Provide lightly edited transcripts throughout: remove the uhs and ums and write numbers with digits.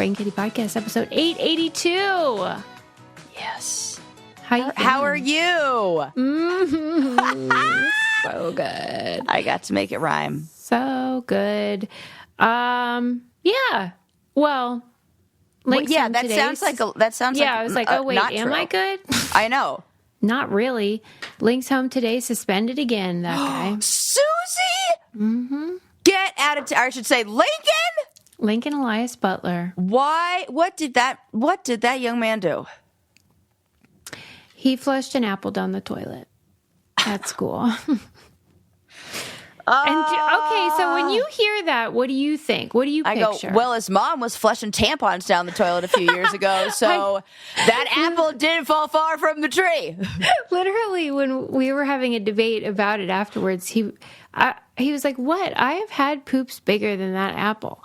Brain Kitty Podcast, episode 882. Yes. How are you? Mm-hmm. So good. I got to make it rhyme. So good. Yeah. Well, yeah, that sounds like I was like, oh wait, am I good? I know. Not really. Link's home today, suspended again, that guy. Susie? Mm-hmm. Get out of I should say Lincoln? Lincoln Elias Butler. Why? What did that young man do? He flushed an apple down the toilet at school. Okay, so when you hear that, what do you think? What do you picture? I go, well, his mom was flushing tampons down the toilet a few years ago, so that apple didn't fall far from the tree. Literally, when we were having a debate about it afterwards, he was like, what? I have had poops bigger than that apple.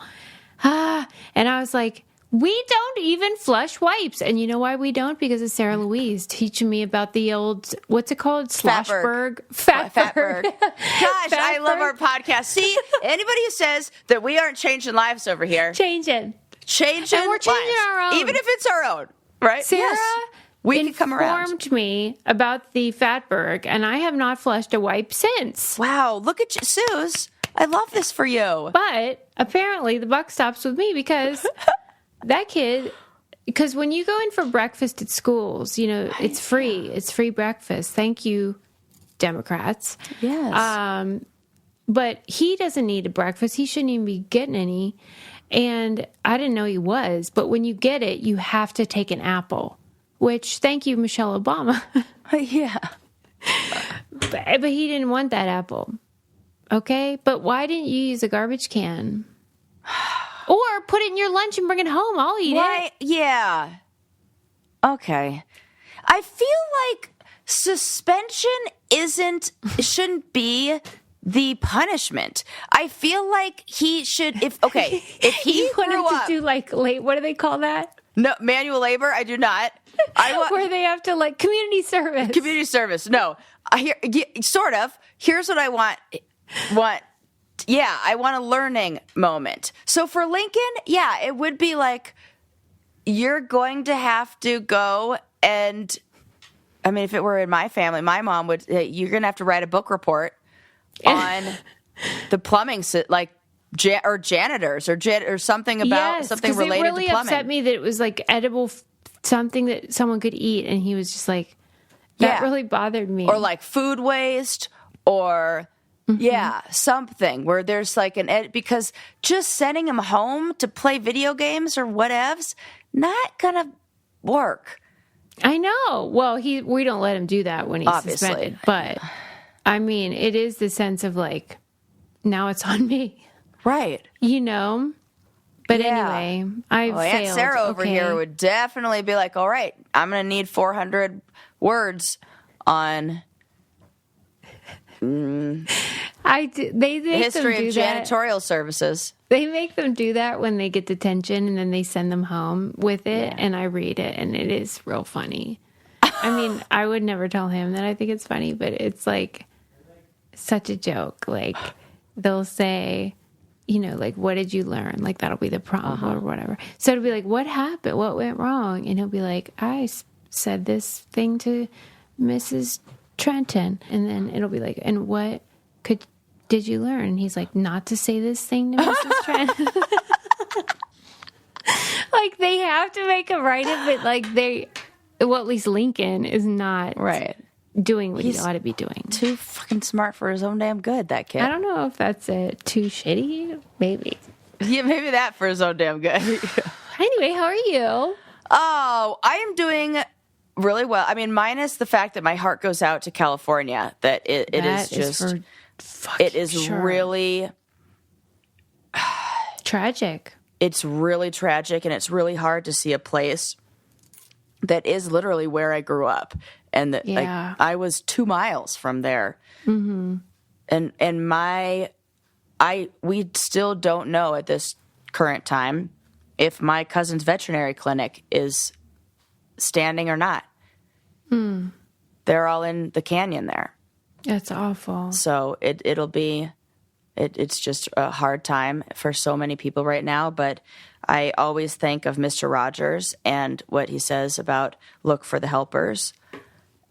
And I was like, we don't even flush wipes. And you know why we don't? Because of Sarah Louise teaching me about the old, what's it called? Sloshberg? Fatberg. Gosh, I love our podcast. See, anybody who says that we aren't changing lives over here. Changing And we're changing lives. our own. Even if it's our own, right? Sarah we can come around. informed me about the Fatberg, and I have not flushed a wipe since. Wow, look at you, Suze. I love this for you. But apparently the buck stops with me because that kid, because when you go in for breakfast at schools, you know, it's free. Yeah. It's free breakfast. Thank you, Democrats. Yes. But he doesn't need a breakfast. He shouldn't even be getting any. And I didn't know he was. But when you get it, you have to take an apple, which, thank you, Michelle Obama. Yeah. But he didn't want that apple. Okay? But why didn't you use a garbage can? Or put it in your lunch and bring it home. I'll eat it. Yeah. Okay. I feel like suspension shouldn't be the punishment. I feel like he should, if he wanted grew up to do what do they call that? No, manual labor. I do not. Where they have to community service. Community service. No, sort of. Here's what I want. Yeah, I want a learning moment. So for Lincoln, yeah, it would be like, you're going to have to go and, I mean, if it were in my family, my mom would, you're going to have to write a book report on the plumbing, or janitors or something about something related to plumbing. It really upset me that it was edible, something that someone could eat, and he was just like, that really bothered me. Or food waste, or... Mm-hmm. Yeah, something where there's because just sending him home to play video games or whatevs, not gonna work. I know. Well, we don't let him do that when he's suspended. But I mean, it is the sense of now it's on me, right? You know. But anyway, I failed. Aunt Sarah over here would definitely be like, "All right, I'm gonna need 400 words on." They make history them do of janitorial services. They make them do that when they get detention, and then they send them home with it, and I read it, and it is real funny. I mean, I would never tell him that I think it's funny, but it's such a joke. They'll say, what did you learn? That'll be the problem or whatever. So it'll be what happened? What went wrong? And he'll be like, I said this thing to Mrs. Trenton. And then it'll be and what did you learn? And he's like, not to say this thing to Mrs. Trenton. They have to make him write it, but at least Lincoln is not doing what he ought to be doing. Too fucking smart for his own damn good, that kid. I don't know if that's too shitty. Maybe. Yeah, maybe that for his own damn good. Anyway, how are you? Oh, I am doing really well. I mean, minus the fact that my heart goes out to California, that it is really tragic. It's really tragic, and it's really hard to see a place that is literally where I grew up, and that I was 2 miles from there. Mm-hmm. And we still don't know at this current time if my cousin's veterinary clinic is standing or not. They're all in the canyon there. That's awful. So it'll be it's just a hard time for so many people right now. But I always think of Mr. Rogers and what he says about look for the helpers.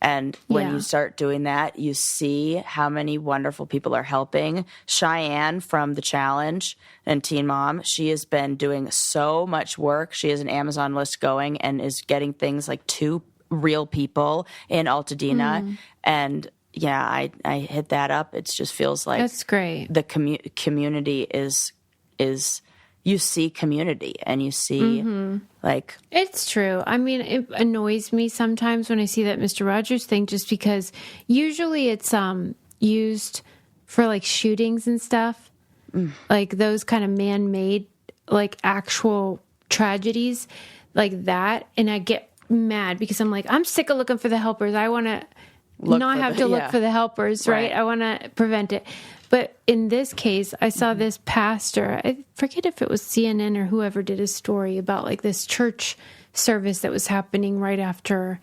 And when you start doing that, you see how many wonderful people are helping. Cheyenne from The Challenge and Teen Mom, she has been doing so much work. She has an Amazon list going and is getting things like to real people in Altadena. And yeah, I hit that up. It just feels like that's great. The community is you see community and you see like it's true. I mean, it annoys me sometimes when I see that Mr. Rogers thing, just because usually it's used for like shootings and stuff, like those kind of man-made, like actual tragedies like that, and I get mad because I'm like, I'm sick of looking for the helpers. I want to not have to look for the helpers, right? I want to prevent it. But in this case, I saw this pastor, I forget if it was CNN or whoever did a story about like this church service that was happening right after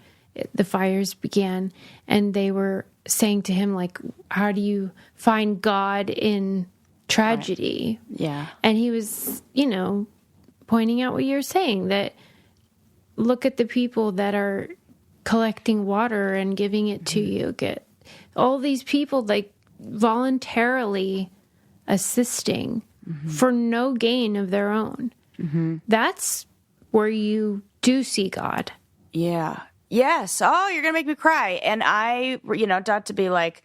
the fires began. And they were saying to him, like, how do you find God in tragedy? Right. Yeah. And he was, you know, pointing out what you're saying, that look at the people that are collecting water and giving it to you. Get all these people like voluntarily assisting for no gain of their own. That's where you do see God. Yeah. Yes. Oh, you're going to make me cry. And I, you know, not to be like,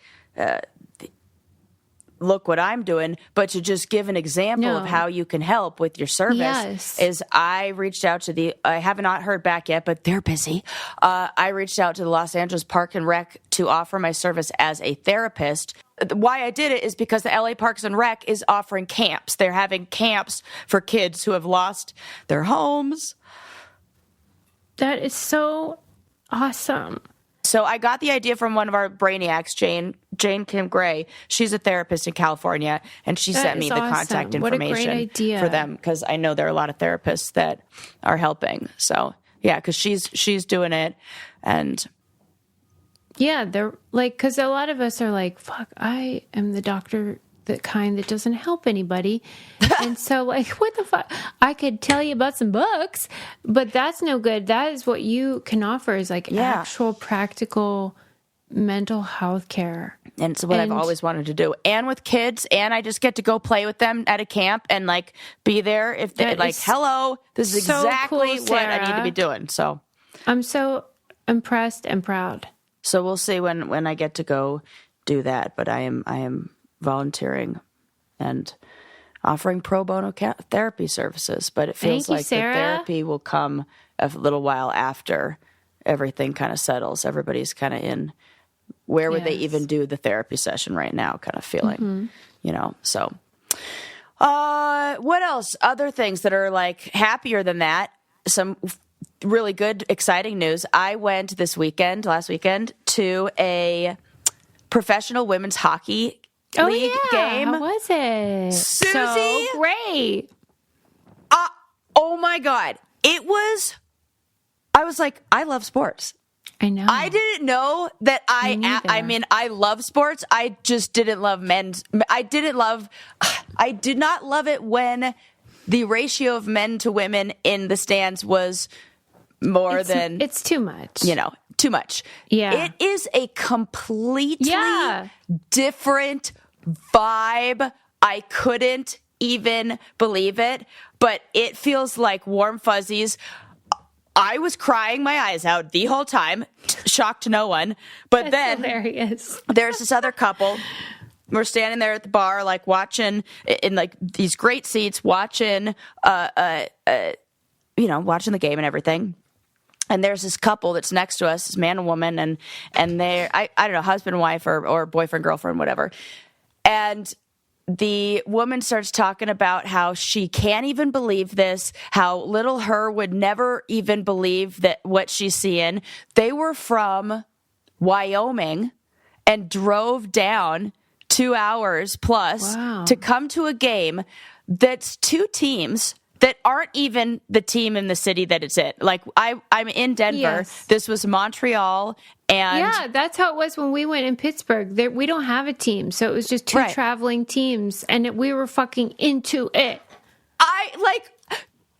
look what I'm doing, but to just give an example of how you can help with your service is I reached out to I have not heard back yet, but they're busy. I reached out to the Los Angeles Park and Rec to offer my service as a therapist. Why I did it is because the LA Parks and Rec is offering camps. They're having camps for kids who have lost their homes. That is so awesome. So I got the idea from one of our brainiacs, Jane Kim Gray. She's a therapist in California, and she sent me the contact information for them because I know there are a lot of therapists that are helping. So yeah, because she's doing it, and yeah, they're like, because a lot of us are like, fuck, I am the doctor that doesn't help anybody. And so like, what the fuck? I could tell you about some books, but that's no good. That is what you can offer is like actual practical mental health care. And it's what I've always wanted to do. And with kids, and I just get to go play with them at a camp and like be there if they're like, hello, this is so exactly cool, what I need to be doing. So I'm so impressed and proud. So we'll see when I get to go do that. But I am volunteering and offering pro bono therapy services. But it feels like the therapy will come a little while after everything kind of settles. Everybody's kind of in where would they even do the therapy session right now kind of feeling, you know. So what else? Other things that are like happier than that. Some really good, exciting news. I went last weekend, to a professional women's hockey league game. How was it? Susie? So great. Oh my God. I was like, I love sports. I know. I didn't know that I love sports. I just didn't love men's. I did not love it when the ratio of men to women in the stands was it's too much. You know, too much. Yeah. It is a completely different vibe. I couldn't even believe it, but it feels like warm fuzzies. I was crying my eyes out the whole time, shocked to no one. But then hilarious. There's this other couple. We're standing there at the bar, like watching in like these great seats, watching, watching the game and everything. And there's this couple that's next to us, this man and woman, and they're, I don't know, husband and wife or boyfriend, girlfriend, whatever. And the woman starts talking about how she can't even believe this, how little her would never even believe that what she's seeing. They were from Wyoming and drove down 2 hours plus to come to a game that's two teams that aren't even the team in the city that it's in. Like I'm in Denver. Yes. This was Montreal. And yeah, that's how it was when we went in Pittsburgh. We don't have a team. So it was just two traveling teams, and we were fucking into it.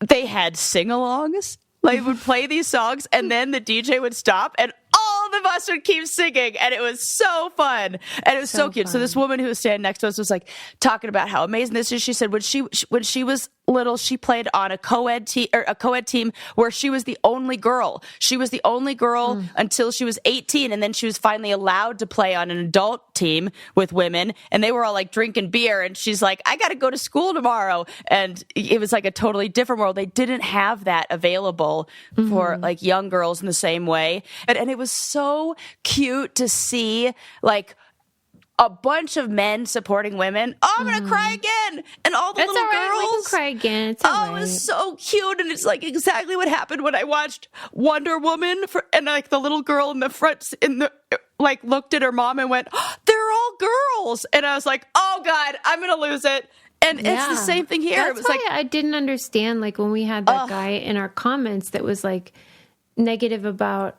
They had sing-alongs. Like, would play these songs, and then the DJ would stop, and all of us would keep singing, and it was so fun, and it was so cute. Fun. So this woman who was standing next to us was like talking about how amazing this is. She said when she was little, she played on a co-ed team where she was the only girl. She was the only girl until she was 18, and then she was finally allowed to play on an adult team with women, and they were all like drinking beer, and she's like, I got to go to school tomorrow. And it was like a totally different world. They didn't have that available for like young girls in the same way. And it was so cute to see like a bunch of men supporting women. Oh, I'm going to cry again. And all the little all right. girls. We can cry again. It's all right. It was so cute. And it's like exactly what happened when I watched Wonder Woman. And like the little girl in the front, like looked at her mom and went, oh, they're all girls. And I was like, oh God, I'm going to lose it. And it's the same thing here. That's It was why like, I didn't understand, like when we had that guy in our comments that was like negative about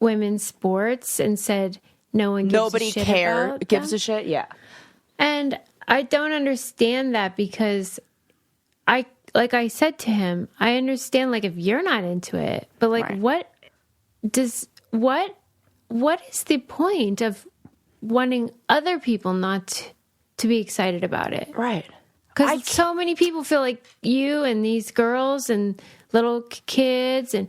women's sports and said nobody gives a shit. Yeah. And I don't understand that because like I said to him, I understand like if you're not into it, but like what is the point of wanting other people not to be excited about it? Right. Because so many people feel like you and these girls and little kids, and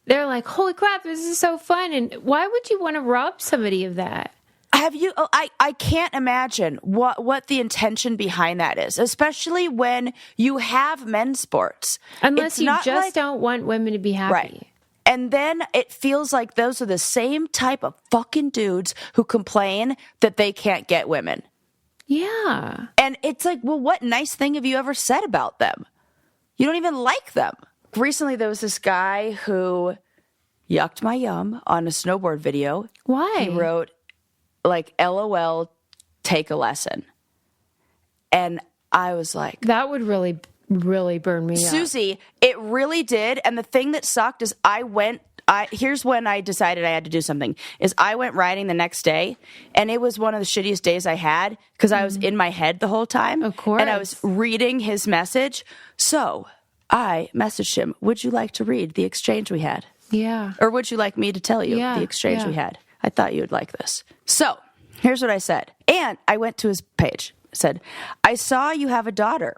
they're like, holy crap, this is so fun. And why would you want to rob somebody of that? Have you? I can't imagine what the intention behind that is, especially when you have men's sports. Unless you just don't want women to be happy. Right. And then it feels like those are the same type of fucking dudes who complain that they can't get women. Yeah. And it's like, well, what nice thing have you ever said about them? You don't even like them. Recently, there was this guy who yucked my yum on a snowboard video. Why? He wrote, like, LOL, take a lesson. And I was like... That would really, really burn me up. Susie, it really did. And the thing that sucked is here's when I decided I had to do something, is I went riding the next day, and it was one of the shittiest days I had because I was in my head the whole time. Of course. And I was reading his message. So I messaged him, would you like to read the exchange we had? Yeah. Or would you like me to tell you the exchange we had? I thought you would like this. So here's what I said. And I went to his page. I said, I saw you have a daughter.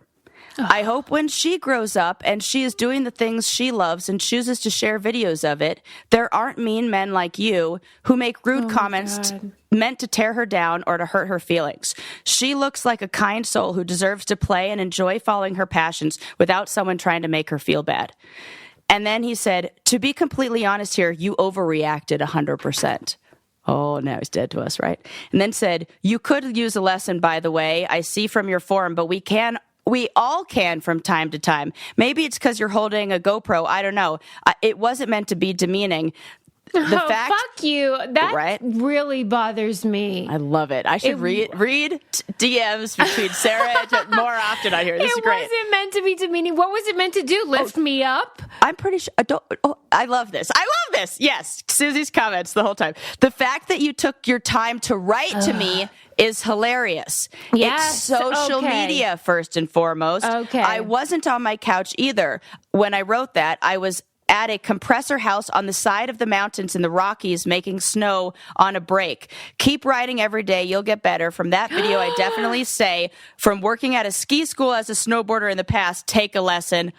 I hope when she grows up and she is doing the things she loves and chooses to share videos of it, there aren't mean men like you who make rude comments meant to tear her down or to hurt her feelings. She looks like a kind soul who deserves to play and enjoy following her passions without someone trying to make her feel bad. And then he said, to be completely honest here, you overreacted 100%. Oh, now he's dead to us, right? And then said, you could use a lesson, by the way. I see from your forum, but we all can from time to time. Maybe it's because you're holding a GoPro. I don't know. It wasn't meant to be demeaning. Fuck you. That really bothers me. I love it. I should read DMs between Sarah and more often on here. This is great. It wasn't meant to be demeaning. What was it meant to do? Lift me up? I'm pretty sure. I love this. I love this. Yes. Susie's comments the whole time. The fact that you took your time to write to me is hilarious. Yes, it's social media first and foremost. Okay. I wasn't on my couch either. When I wrote that, I was at a compressor house on the side of the mountains in the Rockies making snow on a break. Keep writing every day. You'll get better. From that video, I definitely say, from working at a ski school as a snowboarder in the past, take a lesson.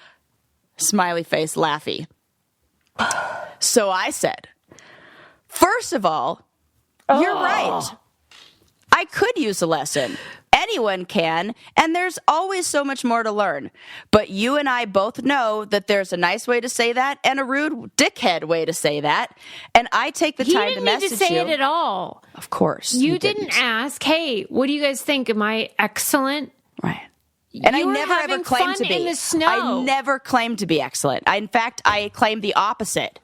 Smiley face, laughy. So I said, first of all, you're right. I could use a lesson. Anyone can, and there's always so much more to learn. But you and I both know that there's a nice way to say that and a rude dickhead way to say that. And I take the time to message you. He didn't need to say it at all. Of course. You didn't ask, hey, what do you guys think? Am I excellent? Right. And I You were never ever having claimed to fun be. in the snow. I never claimed to be excellent. In fact, I claimed the opposite.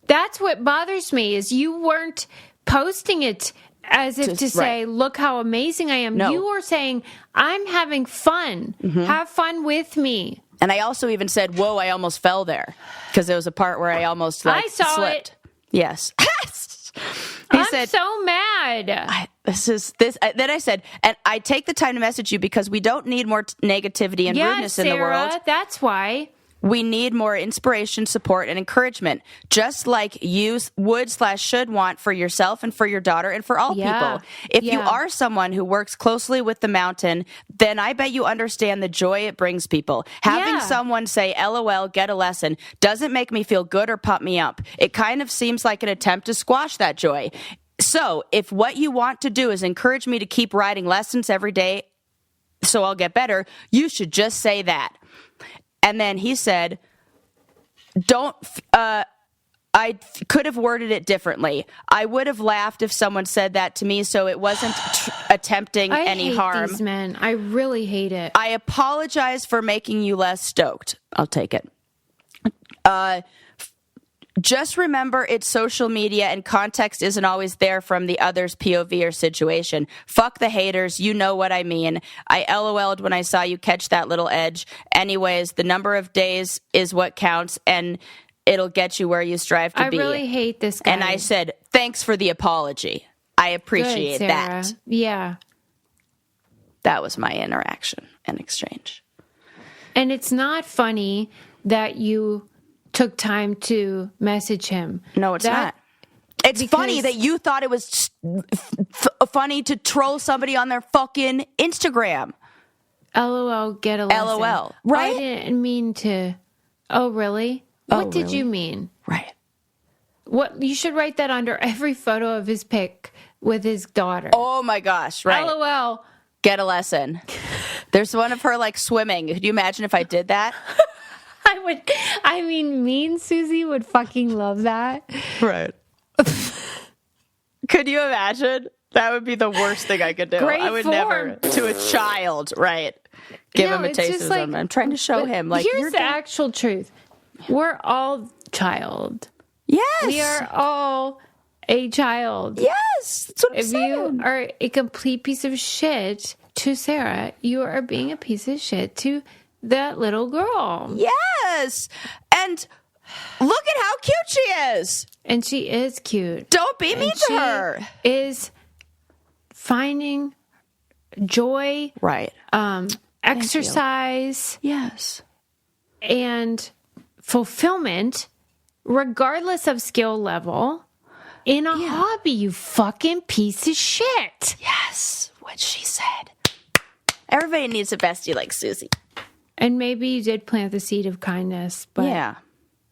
That's what bothers me is you weren't posting it as if to say, look how amazing I am. No. You were saying, I'm having fun. Have fun with me. And I also even said, whoa, I almost fell there. Because there was a part where I almost I saw slipped. it. Yes. I'm so mad. Then I said, and I take the time to message you because we don't need more negativity and rudeness Sarah, in the world. That's why. We need more inspiration, support, and encouragement, just like you would/should want for yourself and for your daughter and for all people. If you are someone who works closely with the mountain, then I bet you understand the joy it brings people. Having someone say, LOL, get a lesson, doesn't make me feel good or pump me up. It kind of seems like an attempt to squash that joy. So if what you want to do is encourage me to keep writing lessons every day so I'll get better, you should just say that. And then he said, I could have worded it differently. I would have laughed if someone said that to me, so it wasn't attempting any harm. I hate these men. I really hate it. I apologize for making you less stoked. I'll take it. Just remember it's social media and context isn't always there from the other's POV or situation. Fuck the haters. You know what I mean. I LOL'd when I saw you catch that little edge. Anyways, the number of days is what counts and it'll get you where you strive to be. I really hate this guy. And I said, thanks for the apology. I appreciate that. Yeah. That was my interaction and exchange. And it's not funny that you took time to message him. No, it's not. It's funny that you thought it was funny to troll somebody on their fucking Instagram. LOL, get a lesson. LOL, right? I didn't mean to. Oh, really? What did you mean? Right. What you should write that under every photo of his pic with his daughter. Oh my gosh, right. LOL. Get a lesson. There's one of her like swimming. Could you imagine if I did that? Mean Susie would fucking love that. Right. Could you imagine? That would be the worst thing I could do. Great I would form. Never, to a child, right? Give him a taste of something. I'm trying to show him. Like, here's the actual truth. We're all child. Yes. We are all a child. Yes. That's what I'm saying. You are a complete piece of shit to Sarah, you are being a piece of shit to that little girl. Yes. And look at how cute she is. And she is cute. Don't be mean to her. She is finding joy. Right. Exercise. Yes. And fulfillment, regardless of skill level, in a hobby, you fucking piece of shit. Yes. What she said. Everybody needs a bestie like Susie. And maybe you did plant the seed of kindness, but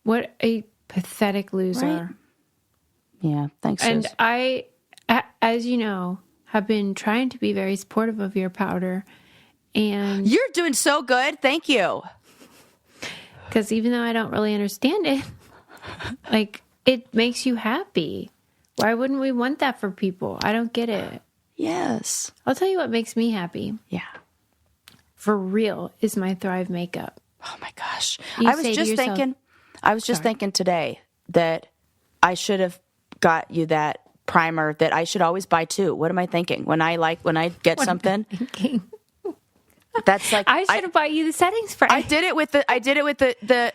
what a pathetic loser. Right? Yeah, thanks, And Susie. I, as you know, have been trying to be very supportive of your powder. And you're doing so good. Thank you. Because even though I don't really understand it, like, it makes you happy. Why wouldn't we want that for people? I don't get it. Yes. I'll tell you what makes me happy. Yeah. For real, is my Thrive makeup. Oh my gosh. You I was just thinking today that I should have got you that primer that I should always buy too. What am I thinking? When I get something. That's like I should have bought you the setting spray. I did it with the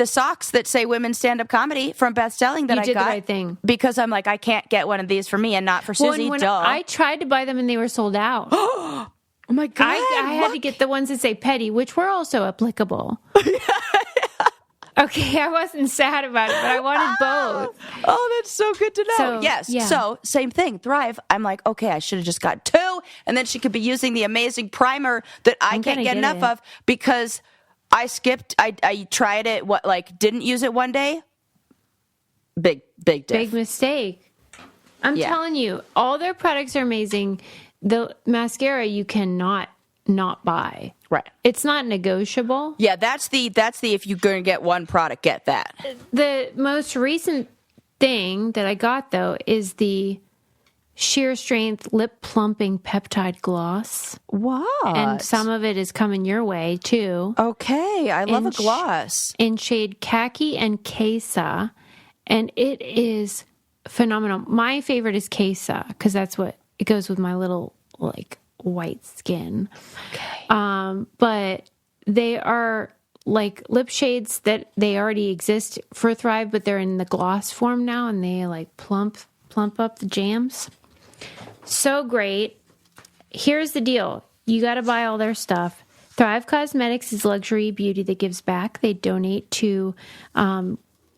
socks that say women's stand-up comedy from Beth Stelling that you I did got. the right thing. Because I'm like, I can't get one of these for me and not for Susie. When Duh. I tried to buy them and they were sold out. Oh my God. I had to get the ones that say petty, which were also applicable. Okay, I wasn't sad about it, but I wanted both. Oh, that's so good to know. So, yes. yeah. So, same thing. Thrive. I'm like, okay, I should have just got two. And then she could be using the amazing primer that I can't get enough of because I skipped. I tried it, didn't use it one day. Big diff. Big mistake. I'm telling you, all their products are amazing. The mascara you cannot not buy. Right. It's not negotiable. Yeah, that's the if you're going to get one product, get that. The most recent thing that I got though is the Sheer Strength Lip Plumping Peptide Gloss. What? And some of it is coming your way too. Okay, I love a gloss. In shade Khaki and Queso, and it is phenomenal. My favorite is Queso because that's what it goes with my little white skin. Okay. But they are like lip shades that they already exist for Thrive, but they're in the gloss form now, and they like plump up the jams. So great. Here's the deal. You got to buy all their stuff. Thrive Cosmetics is luxury beauty that gives back. They donate to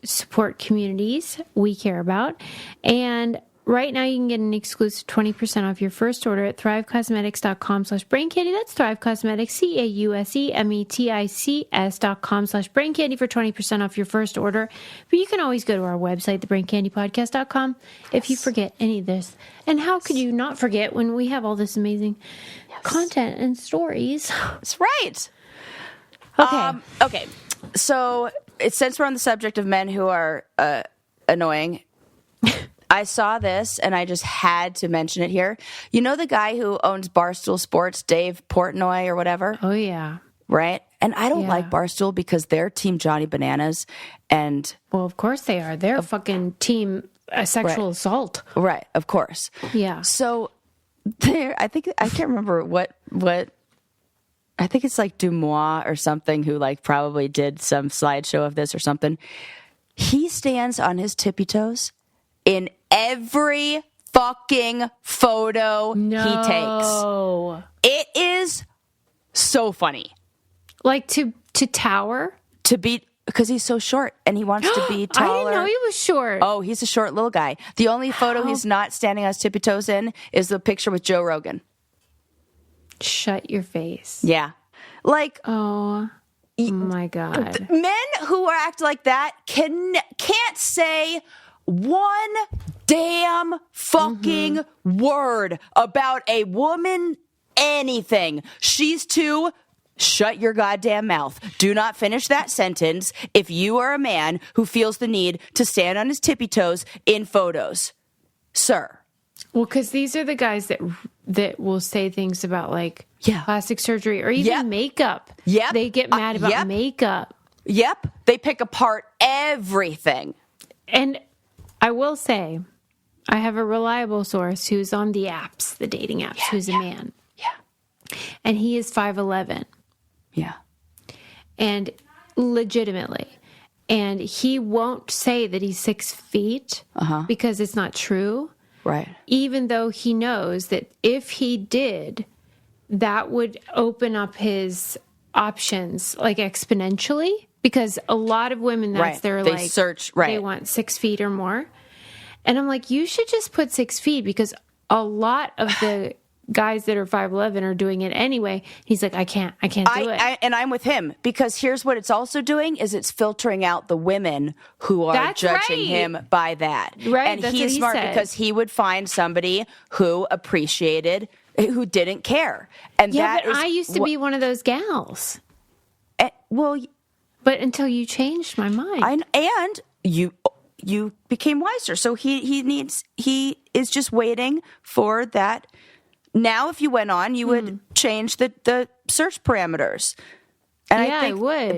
support communities we care about. And right now you can get an exclusive 20% off your first order at thrivecosmetics.com/braincandy. That's Thrive Cosmetics, CAUSEMETICS.com/braincandy for 20% off your first order. But you can always go to our website, thebraincandypodcast.com, if you forget any of this. And how could you not forget when we have all this amazing content and stories? That's right. Okay. Okay. So since we're on the subject of men who are annoying, I saw this and I just had to mention it here. You know the guy who owns Barstool Sports, Dave Portnoy or whatever? Oh, yeah. Right? And I don't like Barstool because they're Team Johnny Bananas. And well, of course they are. They're fucking team sexual assault. Right, of course. Yeah. So there, I can't remember what I think it's like Dumois or something who like probably did some slideshow of this or something. He stands on his tippy toes in every fucking photo he takes. It is so funny. Like to tower? To be, because he's so short and he wants to be taller. I didn't know he was short. Oh, he's a short little guy. The only photo he's not standing on his tippy toes in is the picture with Joe Rogan. Shut your face. Yeah. Like, oh my God. Men who act like that can't say one damn fucking word about a woman, anything. She's too. Shut your goddamn mouth. Do not finish that sentence if you are a man who feels the need to stand on his tippy toes in photos. Sir. Well, because these are the guys that will say things about like plastic surgery or even makeup. Yep. They get mad about makeup. Yep. They pick apart everything. And I will say, I have a reliable source who's on the apps, the dating apps, who's a man. Yeah. And he is 5'11". Yeah. And legitimately. And he won't say that he's 6 feet because it's not true. Right. Even though he knows that if he did, that would open up his options like exponentially. Because a lot of women, that's their they search, they want 6 feet or more. And I'm like, you should just put 6 feet because a lot of the guys that are 5'11" are doing it anyway. He's like, I can't do it. And I'm with him because here's what it's also doing is it's filtering out the women who are judging him by that. Right. And that's he's smart because he would find somebody who appreciated, who didn't care. And but I used to be one of those gals. But until you changed my mind. And you became wiser. So he is just waiting for that. Now, if you went on, you would change the search parameters. And I think would.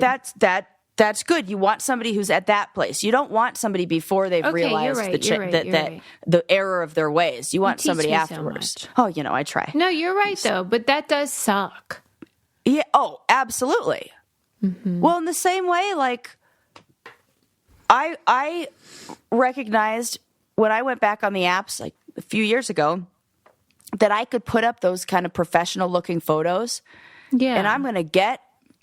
That's good. You want somebody who's at that place. You don't want somebody before they've realized the error of their ways. You want somebody afterwards. So oh, I try. No, you're right though, but that does suck. Yeah. Oh, absolutely. Mm-hmm. Well, in the same way, like I recognized when I went back on the apps like a few years ago that I could put up those kind of professional looking photos. Yeah. And I'm going to get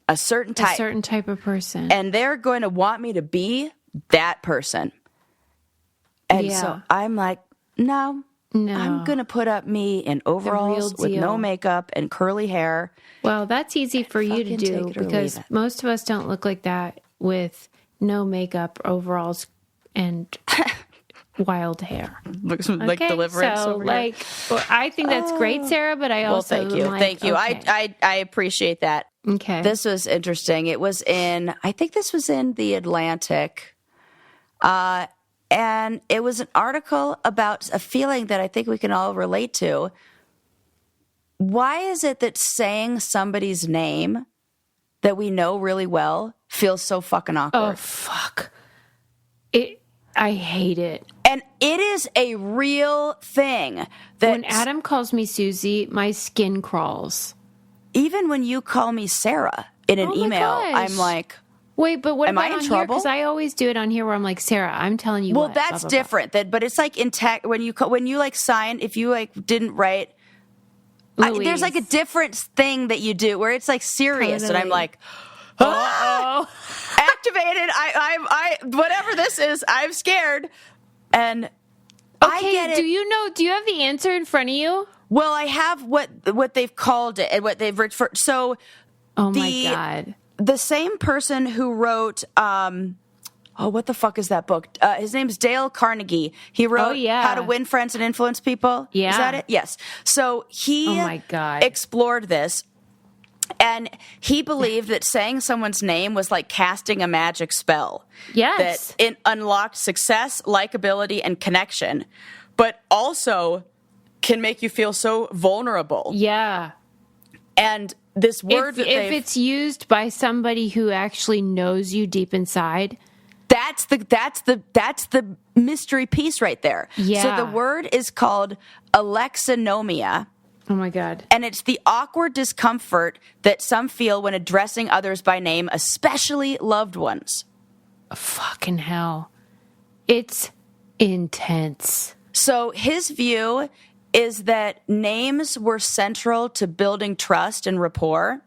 a certain type of person. And they're going to want me to be that person. And so I'm like, no. I'm going to put up me in overalls with no makeup and curly hair. Well, that's easy for you to do because most of us don't look like that with no makeup, overalls, and wild hair. Looks like Deliverance. So, over here. I think that's great, Sarah. But I also thank you. Okay. I appreciate that. Okay, this was interesting. It was I think this was in the Atlantic, and it was an article about a feeling that I think we can all relate to. Why is it that saying somebody's name that we know really well feels so fucking awkward? Oh fuck! I hate it. And it is a real thing. That when Adam calls me Susie, my skin crawls. Even when you call me Sarah, in an Oh my email, gosh. I'm like, Wait, but what Am I about in on here? trouble? Because I always do it on here where I'm like, Sarah, I'm telling you well, what. that's blah, blah, blah. different. But it's like in tech when you like sign, if you like didn't write, there's like a Louise. different thing that you do where it's like serious, and I'm Totally. like, activated. I whatever this is, I'm scared, and I Okay, get it. do you have the answer in front of you? Well, I have what they've called it and what they've written for. So, Oh my God. the same person who wrote, what the fuck is that book? His name's Dale Carnegie. He wrote yeah. How to Win Friends and Influence People. Yeah. Is that it? Yes. So he Oh my God. explored this. And he believed that saying someone's name was like casting a magic spell. Yes. That it unlocked success, likability, and connection, but also can make you feel so vulnerable. Yeah. And this word If it's used by somebody who actually knows you deep inside. that's the mystery piece right there. Yeah. So the word is called alexanomia. Oh my God. And it's the awkward discomfort that some feel when addressing others by name, especially loved ones. Fucking hell. It's intense. So his view is that names were central to building trust and rapport.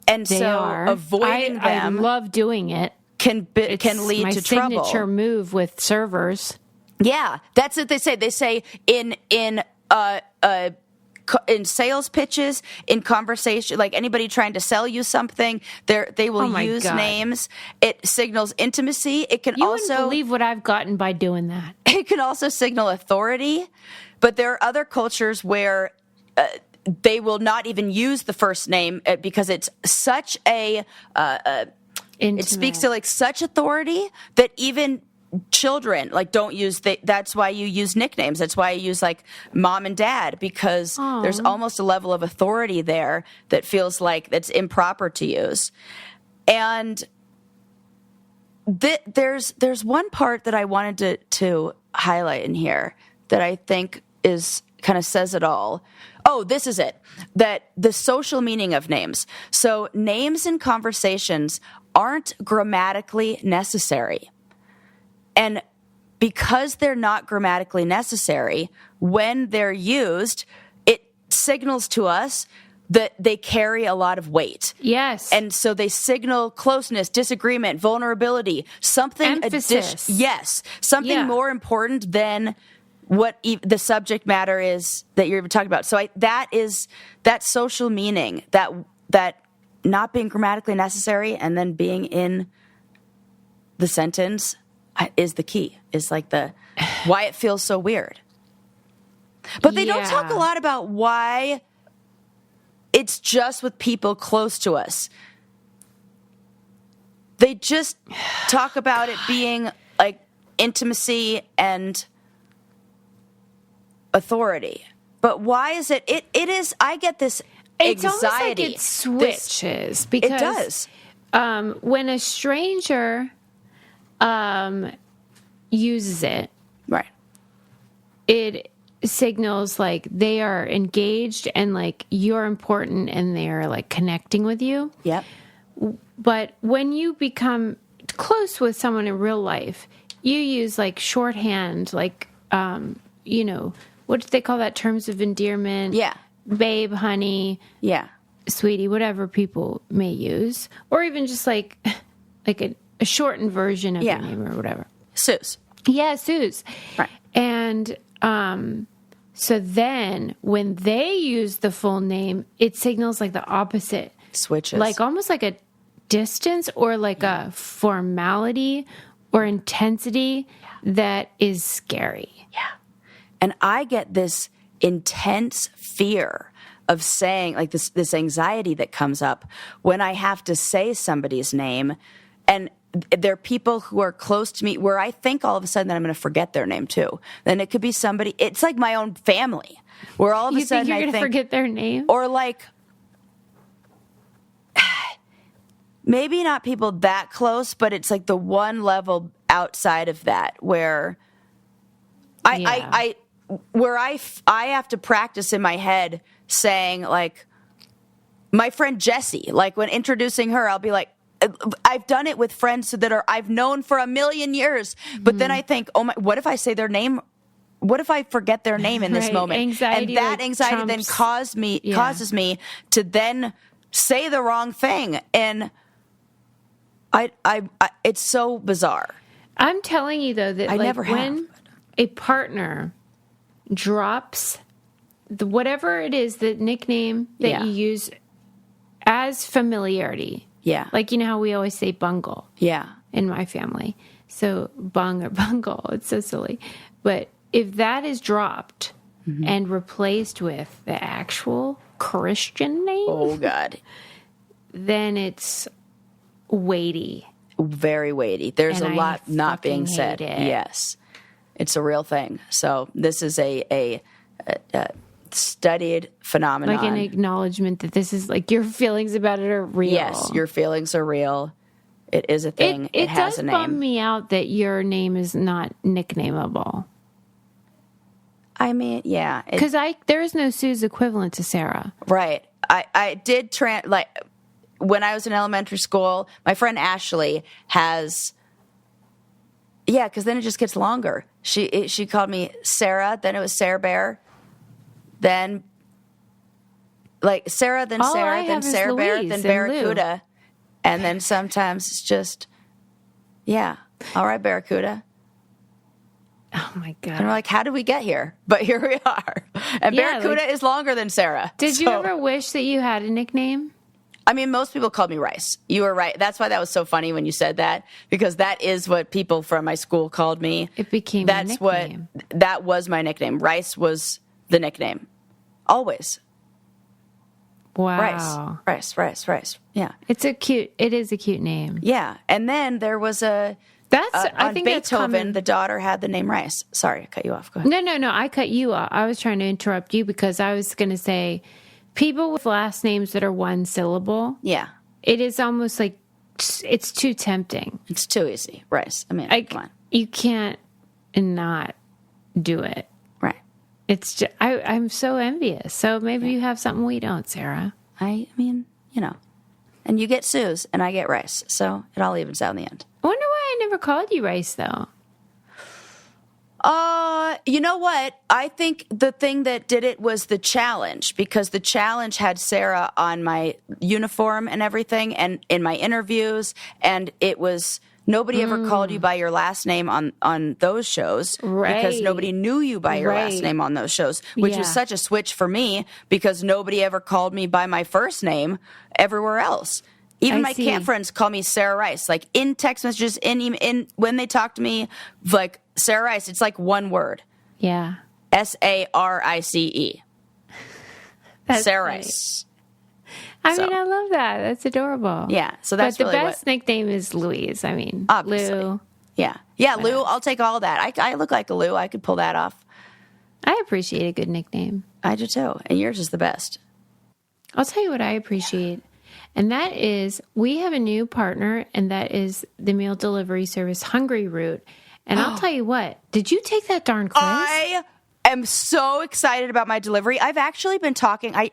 And They so are. avoiding I them love doing it. can lead My to signature trouble. move with servers. Yeah, that's what they say. They say in sales pitches, in conversation, like anybody trying to sell you something, they will Oh my use God. names. It signals intimacy. It can You wouldn't also believe what I've gotten by doing that. it can also signal authority. But there are other cultures where they will not even use the first name because it's such a it speaks to like such authority that even children like don't use that's why you use nicknames. That's why I use like mom and dad, because there's almost a level of authority there that feels like that's improper to use. And there's one part that I wanted to highlight in here that I think is kind of says it all. Oh, this is it. That the social meaning of names. So names in conversations aren't grammatically necessary. And because they're not grammatically necessary, when they're used, it signals to us that they carry a lot of weight. Yes. And so they signal closeness, disagreement, vulnerability, something Emphasis. something more important than what the subject matter is that you're talking about. So that social meaning, that not being grammatically necessary and then being in the sentence is the key, is like why it feels so weird. But they don't talk a lot about why it's just with people close to us. They just talk about it being like intimacy and authority. But why is it is, I get this it's anxiety. It's almost like it switches because it does. When a stranger uses it, Right. it signals like they are engaged and like you're important and they're like connecting with you. Yep. But when you become close with someone in real life, you use like shorthand, like, what do they call that? Terms of endearment. Yeah. Babe, honey. Yeah. Sweetie, whatever people may use. Or even just like a shortened version of your name or whatever. Suze. Yeah, Suze. Right. And so then when they use the full name, it signals like the opposite. Switches. Like almost like a distance or like a formality or intensity that is scary. Yeah. And I get this intense fear of saying, like this anxiety that comes up when I have to say somebody's name. And there are people who are close to me where I think all of a sudden that I'm going to forget their name too. Then it could be somebody, it's like my own family, where all of a sudden you're I going to forget their name? Or like, maybe not people that close, but it's like the one level outside of that where I have to practice in my head saying like, my friend Jessie, like when introducing her, I'll be like, I've done it with friends that I've known for a million years, but then I think, oh my, what if I say their name? What if I forget their name in this moment? Anxiety, and that like, anxiety then causes me to then say the wrong thing, and I it's so bizarre. I'm telling you though that I like never when a partner drops whatever it is, the nickname that you use as familiarity. Yeah. Like, you know how we always say bungle. Yeah. In my family. So bung or bungle. It's so silly. But if that is dropped and replaced with the actual Christian name. Oh, God. Then it's weighty. Very weighty. There's a lot not being said. Yes. It's a real thing. So this is a studied phenomenon. Like an acknowledgement that this is like your feelings about it are real. Yes, your feelings are real. It is a thing. It has a name. It does bum me out that your name is not nicknameable. I mean, yeah. Because there is no Sue's equivalent to Sarah. Right. I did, when I was in elementary school, my friend Ashley has... Yeah, because then it just gets longer. She called me Sarah, then it was Sarah Bear, then like Sarah, then All Sarah, I then have is Sarah Bear, Louise then and Barracuda. And then sometimes it's just, yeah, all right, Barracuda. Oh, my God. And we're like, how did we get here? But here we are. And Barracuda is longer than Sarah. Did you ever wish that you had a nickname? I mean, most people called me Rice. You were right. That's why that was so funny when you said that, because that is what people from my school called me. It became a nickname. That was my nickname. Rice was the nickname. Always. Wow. Rice. Yeah. It is a cute name. Yeah. And then there was I think Beethoven, the daughter had the name Rice. Sorry, I cut you off. Go ahead. No. I cut you off. I was trying to interrupt you because I was going to say people with last names that are one syllable. Yeah. It is almost like it's too tempting. It's too easy. Rice. I mean, come on. You can't not do it. Right. It's just, I'm so envious. So maybe you have something we don't, Sarah. I mean, and you get Suze and I get Rice. So it all evens out in the end. I wonder why I never called you Rice, though. You know what? I think the thing that did it was the challenge, because the challenge had Sarah on my uniform and everything and in my interviews. And it was, nobody ever called you by your last name on those shows. Right. Because nobody knew you by your last name on those shows, which was such a switch for me because nobody ever called me by my first name everywhere else. Even my camp friends call me Sarah Rice. Like in text messages, in when they talk to me, like Sarah Rice, it's like one word. Yeah. SARICE. Sarah Rice. I mean, I love that. That's adorable. Yeah. So that's but the best nickname is Louise. I mean, obviously. Lou. Yeah. Yeah, Lou. I'll take all that. I look like a Lou. I could pull that off. I appreciate a good nickname. I do too. And yours is the best. I'll tell you what I appreciate. And that is, we have a new partner, and that is the meal delivery service, Hungry Root. And I'll tell you what, did you take that darn quiz? I am so excited about my delivery. I've actually been talking. I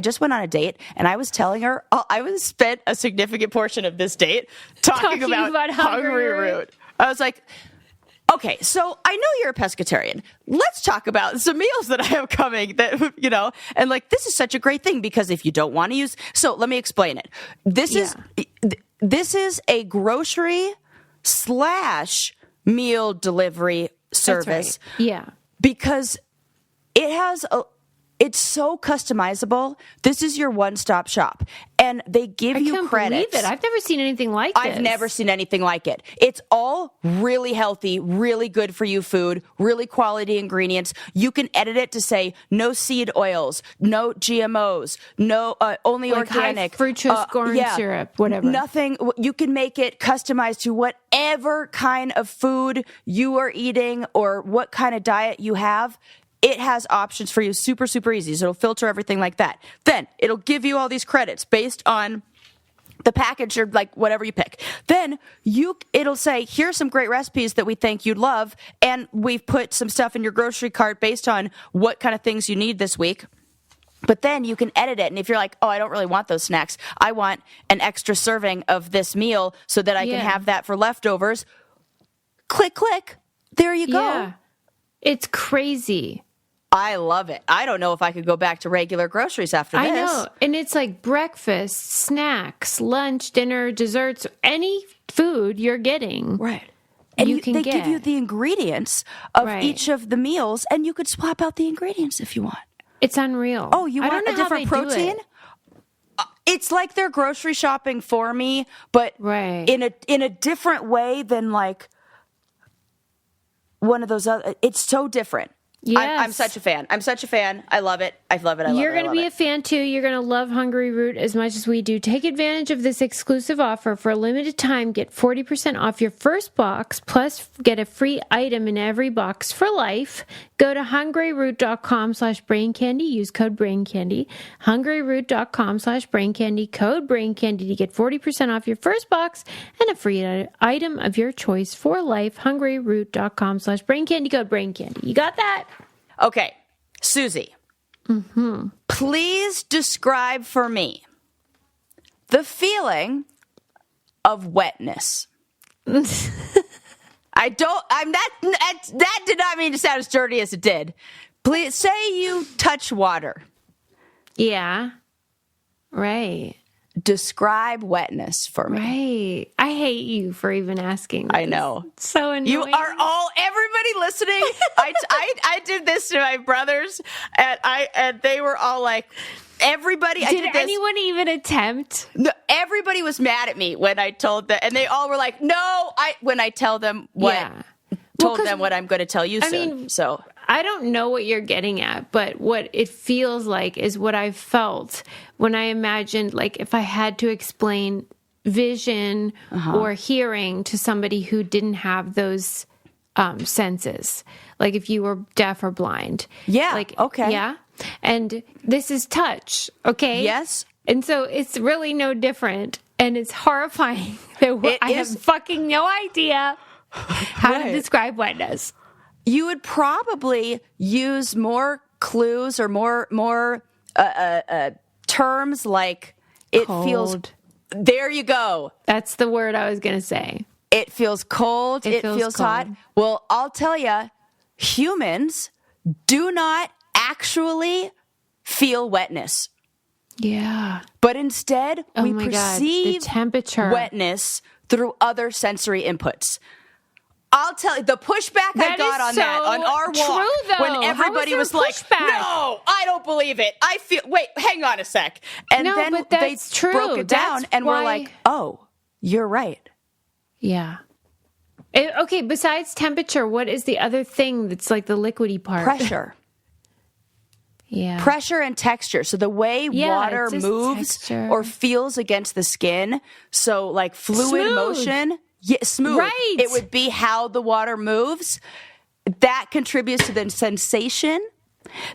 just went on a date, and I was telling her I spent a significant portion of this date talking about Hungry Root. I was like, okay, so I know you're a pescatarian. Let's talk about some meals that I have coming that, and like, this is such a great thing because if you don't want to use, so let me explain it. This is a grocery / meal delivery service. That's right. Yeah. Because it's so customizable. This is your one-stop shop. And they give you credits. I can't believe it. I've never seen anything like this. I've never seen anything like it. It's all really healthy, really good for you food, really quality ingredients. You can edit it to say no seed oils, no GMOs, no only like organic. High fructose corn syrup, whatever. Nothing. You can make it customized to whatever kind of food you are eating or what kind of diet you have. It has options for you, super, super easy. So it'll filter everything like that. Then it'll give you all these credits based on the package or like whatever you pick. Then it'll say, here's some great recipes that we think you'd love. And we've put some stuff in your grocery cart based on what kind of things you need this week. But then you can edit it. And if you're like, oh, I don't really want those snacks. I want an extra serving of this meal so that I can have that for leftovers. Click, click. There you go. Yeah. It's crazy. I love it. I don't know if I could go back to regular groceries after this. I know. And it's like breakfast, snacks, lunch, dinner, desserts, any food you're getting. Right. And they get. give you the ingredients of each of the meals, and you could swap out the ingredients if you want. It's unreal. Oh, you want a different protein? It's like they're grocery shopping for me, but in a different way than like one of those other. It's so different. Yes. I'm such a fan. I love it. I love it. You're going to be a fan too. You're going to love Hungry Root as much as we do. Take advantage of this exclusive offer for a limited time. Get 40% off your first box, plus get a free item in every box for life. Go to hungryroot.com/braincandy. Use code braincandy. hungryroot.com/braincandy. Code braincandy to get 40% off your first box and a free item of your choice for life. hungryroot.com/braincandy. Code braincandy. You got that? Okay, Susie, please describe for me the feeling of wetness. That did not mean to sound as dirty as it did. Please say you touch water. Yeah. Right. Describe wetness for me. Right. I hate you for even asking this. I know. It's so annoying. You are everybody listening. I did this to my brothers, and they were all like, everybody. Did anyone even attempt? No, everybody was mad at me when I told them, and they all were like, no. When I tell them what, told them what I'm going to tell you soon. So I don't know what you're getting at, but what it feels like is what I felt when I imagined, like, if I had to explain vision or hearing to somebody who didn't have those senses, like if you were deaf or blind. Yeah. Like, okay. Yeah. And this is touch. Okay. Yes. And so it's really no different. And it's horrifying that I have fucking no idea how to describe wetness. You would probably use more clues or more terms like it cold. Feels. There you go. That's the word I was going to say. It feels cold. It feels cold. hot. Well, I'll tell you, humans do not actually feel wetness. Yeah. But instead, we the perceive temperature. Wetness through other sensory inputs. I'll tell you, the pushback I got on that, on our walk, when everybody was like, no, I don't believe it. Wait, hang on a sec. And then they broke it down and we're like, oh, you're right. Yeah. Okay, besides temperature, what is the other thing that's like the liquidy part? Pressure. Yeah. Pressure and texture. So the way water moves texture. Or feels against the skin. So like fluid motion. Yeah, smooth. Right. It would be how the water moves. That contributes to the sensation.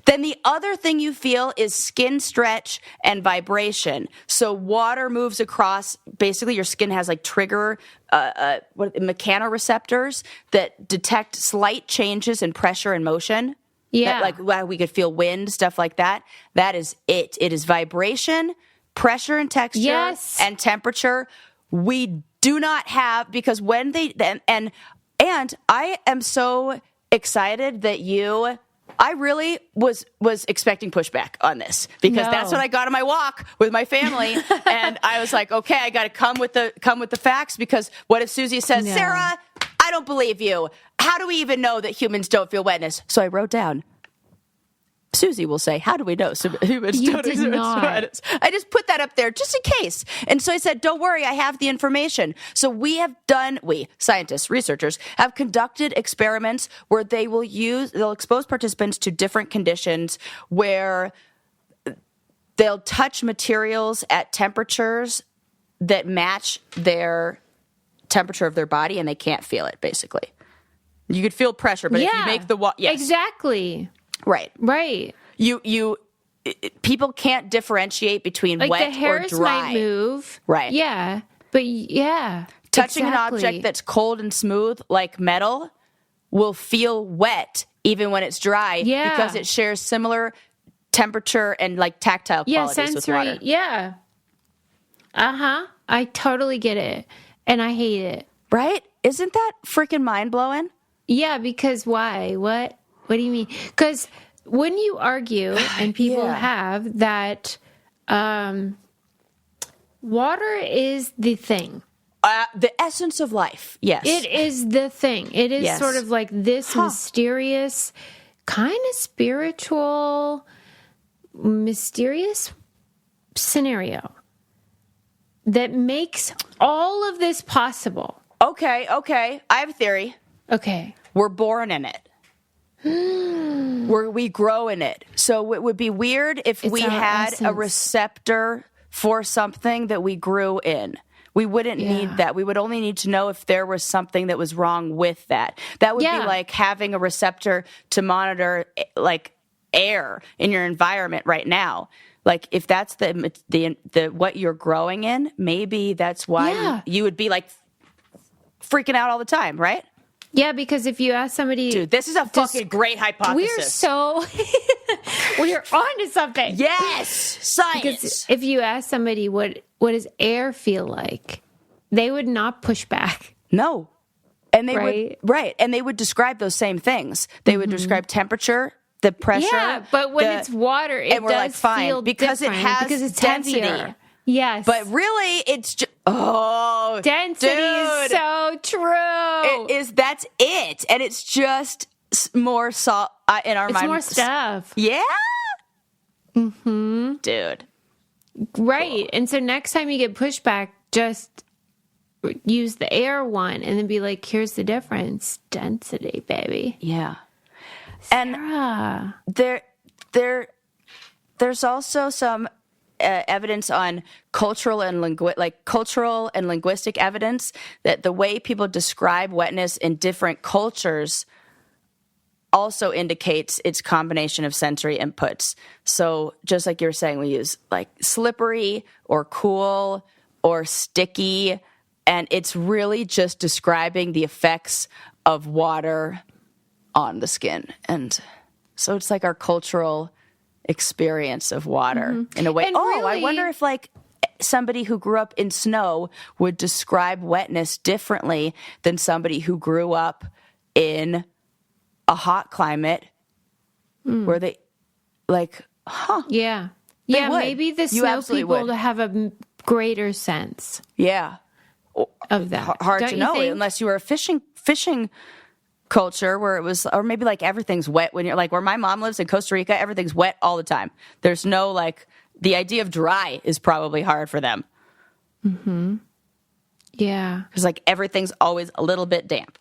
Then the other thing you feel is skin stretch and vibration. So water moves across, basically your skin has like trigger mechanoreceptors that detect slight changes in pressure and motion. Yeah. Like we could feel wind, stuff like that. That is it. It is vibration, pressure and texture, and temperature. We do not have, because when and I am so excited that I really was expecting pushback on this, because that's what I got on my walk with my family. And I was like, okay, I got to come with the facts, because what if Susie says, Sarah, I don't believe you. How do we even know that humans don't feel wetness? So I wrote down, Susie will say, how do we know humans don't experience wetness? I just put that up there just in case. And so I said, don't worry, I have the information. So scientists, researchers, have conducted experiments where they'll expose participants to different conditions where they'll touch materials at temperatures that match their temperature of their body, and they can't feel it, basically. You could feel pressure, but if you make the exactly. Right. People can't differentiate between like wet the hairs or dry. Might move. Right. Yeah. But yeah. Touching an object that's cold and smooth, like metal, will feel wet even when it's dry, because it shares similar temperature and like tactile qualities with water. Yeah. I totally get it. And I hate it. Right? Isn't that freaking mind-blowing? Yeah, because why? What do you mean? Because when you argue, and people have, that water is the thing. The essence of life, yes. It is the thing. It is sort of like this mysterious, kind of spiritual, mysterious scenario that makes all of this possible. Okay. I have a theory. Okay. We're born in it. We grow in it. So it would be weird if we had a receptor for something that we grew in. We wouldn't need that. We would only need to know if there was something that was wrong with that. That would be like having a receptor to monitor like air in your environment right now. Like if that's the what you're growing in, maybe that's why you would be like freaking out all the time, right? Yeah, because if you ask somebody... Dude, this is a fucking great hypothesis. We're on to something. Yes! Science! Because if you ask somebody what does air feel like, they would not push back. No. And they would... Right. And they would describe those same things. They would describe temperature, the pressure. Yeah, but when it's water, it does feel because different. It has because it's density. Heavier. Yes. But really, it's just... Oh, density is so true. That's it. And it's just more salt in our mind. It's more stuff. Yeah? Mm-hmm. Dude. Right. Cool. And so next time you get pushback, just use the air one and then be like, here's the difference. Density, baby. Yeah. Sarah. And there's also some... evidence on cultural and linguistic evidence that the way people describe wetness in different cultures also indicates its combination of sensory inputs. So just like you were saying, we use like slippery or cool or sticky, and it's really just describing the effects of water on the skin. And so it's like our cultural experience of water in a way. And I wonder if like somebody who grew up in snow would describe wetness differently than somebody who grew up in a hot climate where they like, Yeah. They Yeah, would. maybe the You snow absolutely people would. have a greater sense of that. Hard Don't to you know think? unless you were a fishing culture where it was, or maybe like everything's wet when you're like where my mom lives in Costa Rica, everything's wet all the time. There's no like, the idea of dry is probably hard for them. Mm-hmm. Yeah. Because like everything's always a little bit damp.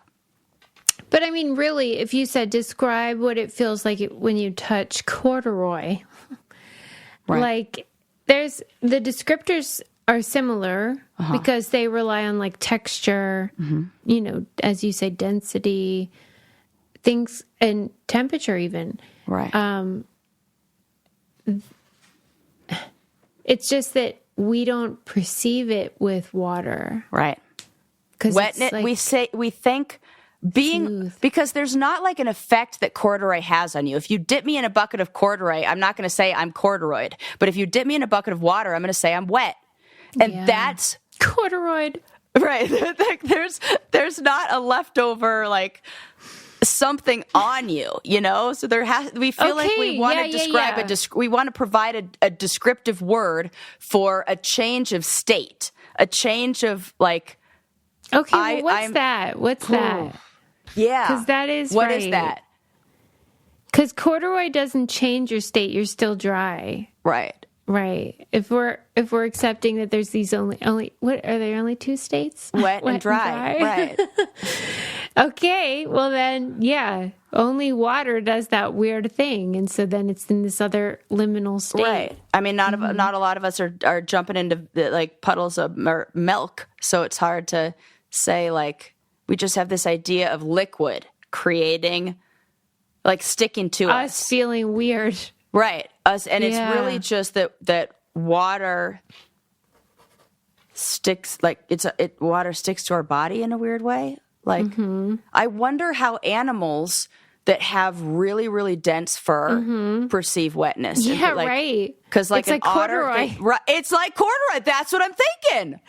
But I mean, really, if you said describe what it feels like when you touch corduroy, like there's the descriptors are similar because they rely on like texture, you know, as you say, density, things, and temperature even. Right. It's just that we don't perceive it with water. Right. Because wetness, like we think being smooth. Because there's not like an effect that corduroy has on you. If you dip me in a bucket of corduroy, I'm not going to say I'm corduroyed. But if you dip me in a bucket of water, I'm going to say I'm wet. And that's corduroy. Right. There's not a leftover like something on you, you know? So we feel like we want to describe we want to provide a descriptive word for a change of state, a change of like. Okay, what's that? What's that? Yeah. Because that is What right. is that? Because corduroy doesn't change your state. You're still dry. Right. Right. If we're accepting that there's these only what are there only two states? Wet and dry. Right. Okay. Well then, yeah. Only water does that weird thing, and so then it's in this other liminal state. Right. I mean, not a lot of us are jumping into like puddles of milk, so it's hard to say like we just have this idea of liquid creating, like sticking to us feeling weird. Right. Us, and it's really just that water sticks, like water sticks to our body in a weird way. Like, I wonder how animals that have really, really dense fur perceive wetness. Yeah, right. Because like it's an like otter, corduroy. it's like corduroy. That's what I'm thinking.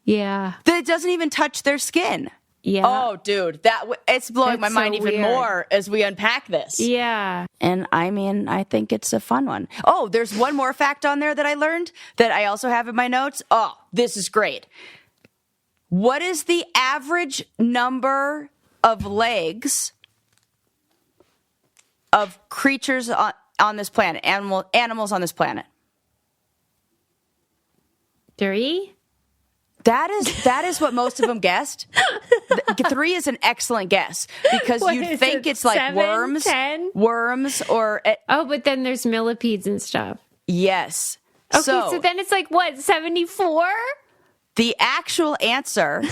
Yeah. That it doesn't even touch their skin. Yeah. Oh, dude, it's blowing my That's mind so even weird. more as we unpack this. Yeah. And I mean, I think it's a fun one. Oh, there's one more fact on there that I learned that I also have in my notes. Oh, this is great. What is the average number of legs of creatures on this planet, animals on this planet? 3? That is what most of them guessed. 3 is an excellent guess because you'd think it's like 7, worms, 10? worms, or Oh, but then there's millipedes and stuff. yes. Okay, so then it's like what, 74? The actual answer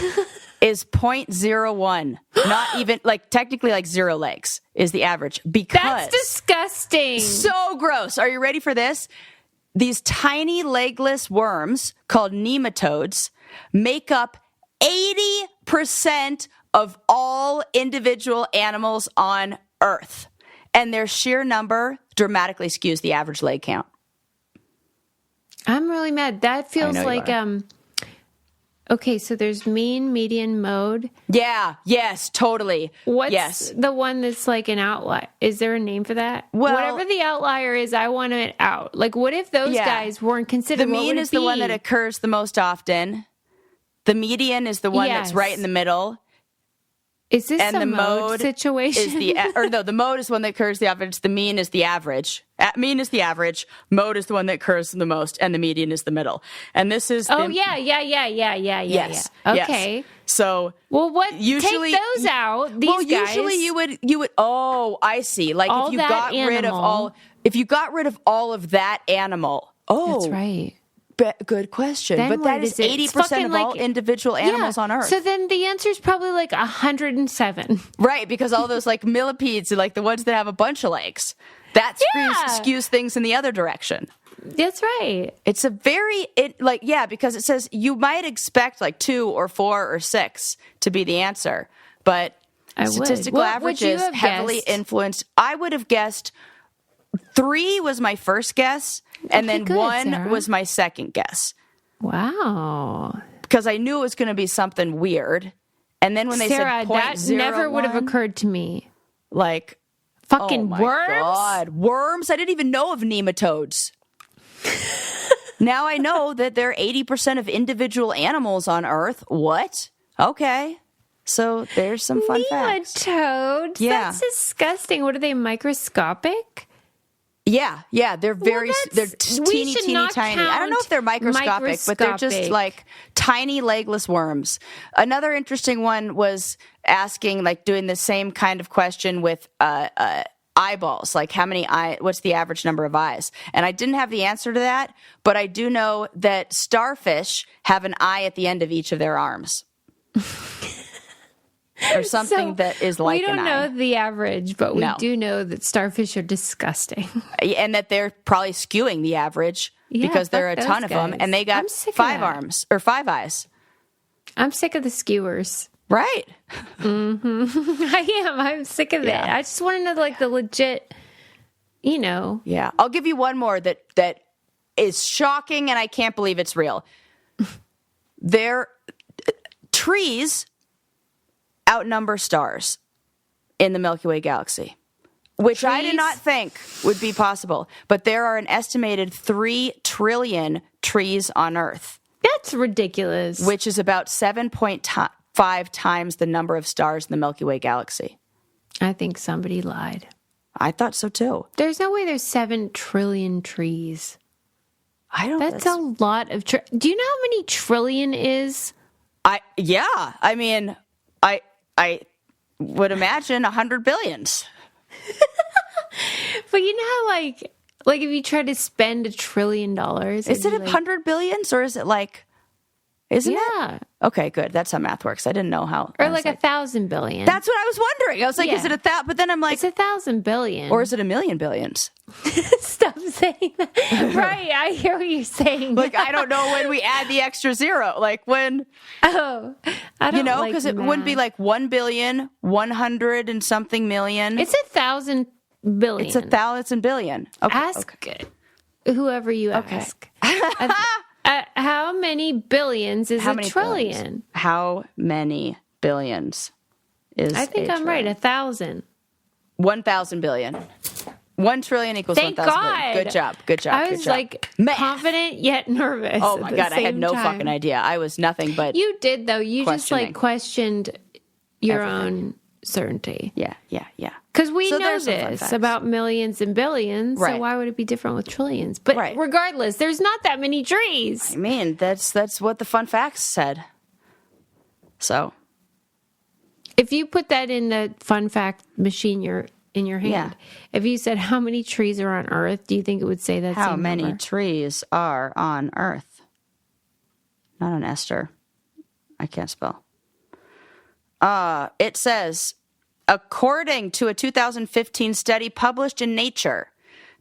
is 0.01. Not even like technically like 0 legs is the average because That's disgusting. so gross. Are you ready for this? These tiny legless worms called nematodes make up 80% of all individual animals on Earth. And their sheer number dramatically skews the average leg count. I'm really mad. That feels I know you like okay, so there's mean, median, mode. Yeah, yes, totally. What's the one that's like an outlier? Is there a name for that? Well, whatever the outlier is, I want it out. Like, what if those guys weren't considered? The mean is the one that occurs the most often. The median is the one that's right in the middle. Is this and a the mode situation? Is the mode is one that occurs the average. The mean is the average. Mean is the average. Mode is the one that occurs the most, and the median is the middle. And this is yeah. Yes. Okay. Yes. So what? Usually, take those out. These guys. Usually you would. Oh, I see. Like all if you that got rid of all. If you got rid of all of that animal. Oh, that's right. Good question. Then but that is 80% of all individual animals on Earth. So then the answer is probably like 107. Right, because all those like millipedes are like the ones that have a bunch of legs. That skews things in the other direction. That's right. It's because it says you might expect like 2 or 4 or 6 to be the answer, but statistical averages heavily influenced. I would have guessed 3 was my first guess, and then 1 Sarah. was my second guess. Wow. Because I knew it was going to be something weird. And then when they Sarah, said 0.01, that never would have occurred to me. Like, fucking oh my worms? God, worms? I didn't even know of nematodes. Now I know that there are 80% of individual animals on Earth. What? Okay. So there's some fun facts. Nematodes? Yeah. That's disgusting. What are they, microscopic? Yeah, they're they're teeny tiny. I don't know if they're microscopic, but they're just like tiny legless worms. Another interesting one was asking, like doing the same kind of question with eyeballs, like what's the average number of eyes? And I didn't have the answer to that, but I do know that starfish have an eye at the end of each of their arms. Or something that is like an eye. We don't know the average, but we do know that starfish are disgusting. And that they're probably skewing the average because there are a ton of them, and they got 5 arms or 5 eyes. I'm sick of the skewers. Right. Mm-hmm. I am. I'm sick of it. I just want to know like the legit, Yeah. I'll give you one more that is shocking, and I can't believe it's real. Trees outnumber stars in the Milky Way galaxy, which I did not think would be possible. But there are an estimated 3 trillion trees on Earth. That's ridiculous. Which is about 7.5 times the number of stars in the Milky Way galaxy. I think somebody lied. I thought so too. There's no way there's 7 trillion trees. That's a lot of do you know how many trillion is? I mean, I would imagine 100 billions. But you know how like if you try to spend $1 trillion, is it 100 billions or is it like Isn't it? Yeah. Okay, good. That's how math works. I didn't know how. Or like 1,000 billion. That's what I was wondering. I was like, is it 1,000? But then I'm like, it's 1,000 billion. or is it 1,000,000 billions? Stop saying that. Right. I hear what you're saying. Like, I don't know when we add the extra zero. Like when, oh, I don't like because it wouldn't be like 1,100,000,000 and something million. It's 1,000 billion. It's 1,000 billion. Okay, ask whoever you ask. How many billions is a trillion? Billions? How many billions is I think I'm right. 1,000. 1,000 billion. 1 trillion equals 1,000 billion. Good job. Good job. I was confident yet nervous. Oh my God. I had no fucking idea. I was nothing but. You did though. You just questioned your own certainty. Yeah. Because we know this about millions and billions. Right. So why would it be different with trillions? But regardless, there's not that many trees. I mean, that's what the fun facts said. So. If you put that in the fun fact machine in your hand, if you said how many trees are on Earth, do you think it would say that how same many number? trees are on Earth? Not on Esther. I can't spell. It says, according to a 2015 study published in Nature,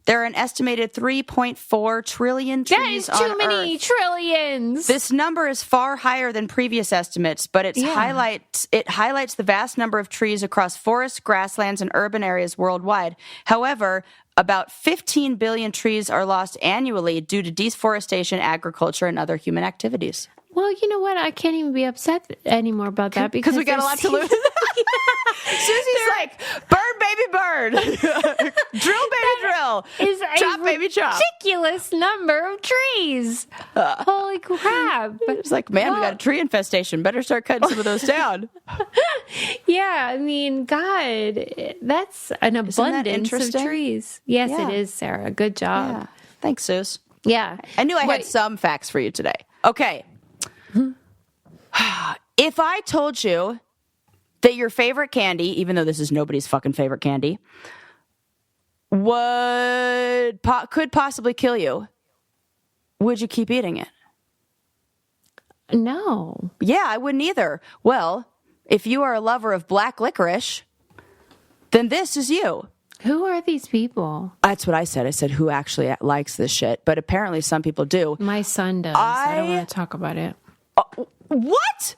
there are an estimated 3.4 trillion trees on Earth. That is too many trillions. This number is far higher than previous estimates, but it highlights the vast number of trees across forests, grasslands, and urban areas worldwide. However, about 15 billion trees are lost annually due to deforestation, agriculture, and other human activities. Well, you know what? I can't even be upset anymore about that because we got a lot to lose. Susie's like, burn, baby, burn. Drill, baby, drill. Is chop, baby, chop. Ridiculous number of trees. Holy crap. It's like, man, we got a tree infestation. Better start cutting some of those down. Yeah, I mean, God, that's an abundance of trees. Yes, it is, Sarah. Good job. Yeah. Thanks, Sus. Yeah. I knew I had some facts for you today. Okay. If I told you that your favorite candy, even though this is nobody's fucking favorite candy, could possibly kill you, would you keep eating it? No. Yeah, I wouldn't either. Well, if you are a lover of black licorice, then this is you. Who are these people? That's what I said. I said, who actually likes this shit? But apparently some people do. My son does. I don't want to talk about it. What?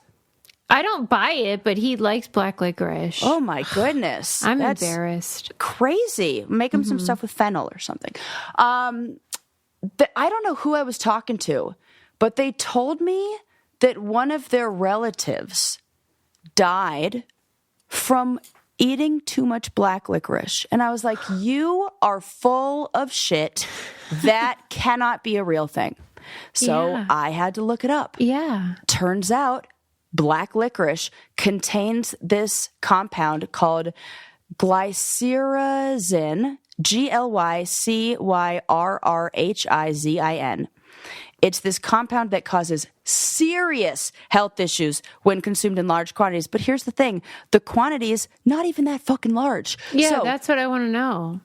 I don't buy it, but he likes black licorice. Oh my goodness. That's embarrassed. Crazy. Make him some stuff with fennel or something. I don't know who I was talking to, but they told me that one of their relatives died from eating too much black licorice. And I was like, you are full of shit. That cannot be a real thing. So I had to look it up. Yeah. Turns out black licorice contains this compound called glycyrrhizin, glycyrrhizin. It's this compound that causes serious health issues when consumed in large quantities. But here's the thing. The quantity is not even that fucking large. Yeah, so that's what I want to know.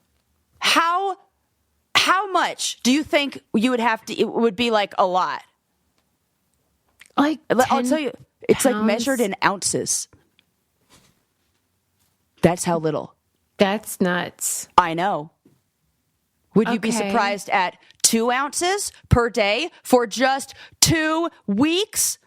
How much do you think you would have to, it would be like a lot? Like I'll tell you, it's pounds? like measured in ounces. That's how little. That's nuts. I know. Would you be surprised at 2 ounces per day for just 2 weeks?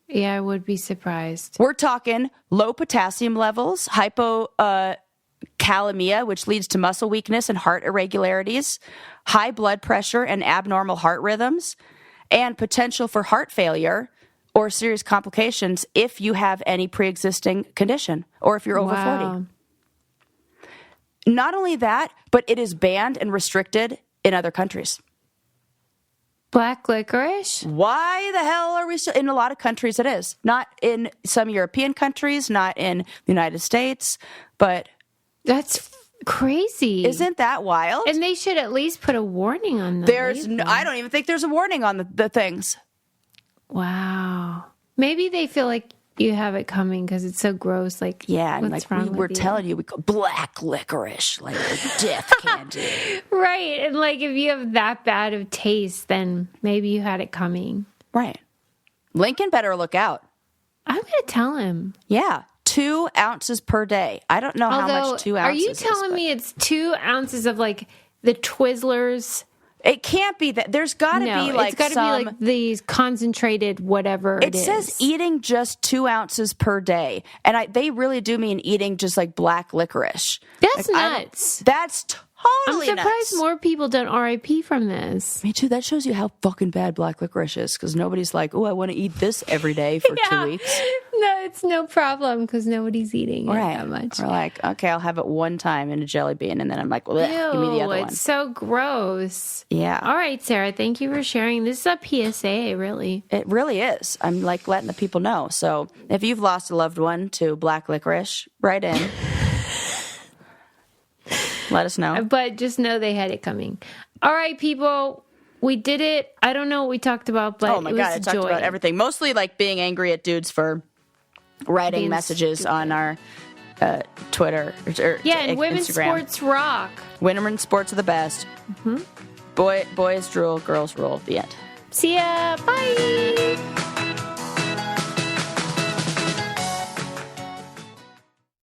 Yeah, I would be surprised. We're talking low potassium levels, hypokalemia, which leads to muscle weakness and heart irregularities, high blood pressure and abnormal heart rhythms, and potential for heart failure or serious complications if you have any pre-existing condition or if you're over 40. Not only that, but it is banned and restricted in other countries. Black licorice? Why the hell are we still in a lot of countries? It is not in some European countries, not in the United States, but that's crazy. Isn't that wild? And they should at least put a warning on them. There's I don't even think there's a warning on the things. Wow. Maybe they feel like you have it coming because it's so gross. Like, yeah, and what's like wrong we're with telling you, we call black licorice, like death candy. Right. And like if you have that bad of taste, then maybe you had it coming. Right. Lincoln better look out. I'm going to tell him. Yeah. 2 ounces per day. I don't know how much 2 ounces are you telling me it's 2 ounces of like the Twizzlers? It can't be that. There's got to be like it's got to be like these concentrated whatever it is. It says eating just 2 ounces per day, and they really do mean eating just like black licorice. That's like, nuts. That's totally I'm surprised nuts. more people don't RIP from this. Me too. That shows you how fucking bad black licorice is, because nobody's like, oh, I want to eat this every day for 2 weeks. No, it's no problem because nobody's eating it that much. We're like, okay, I'll have it one time in a jelly bean, and then I'm like, well, give me the other one. It's so gross. Yeah. All right, Sarah, thank you for sharing. This is a PSA, really. It really is. I'm like letting the people know. So if you've lost a loved one to black licorice, write in. Let us know. But just know they had it coming. All right, people. We did it. I don't know what we talked about, but oh my God, I talked about everything. Mostly like being angry at dudes for writing messages on our Twitter or and women's Instagram. Sports rock. Women's sports are the best. Mm-hmm. Boys drool, girls rule. The end. See ya. Bye.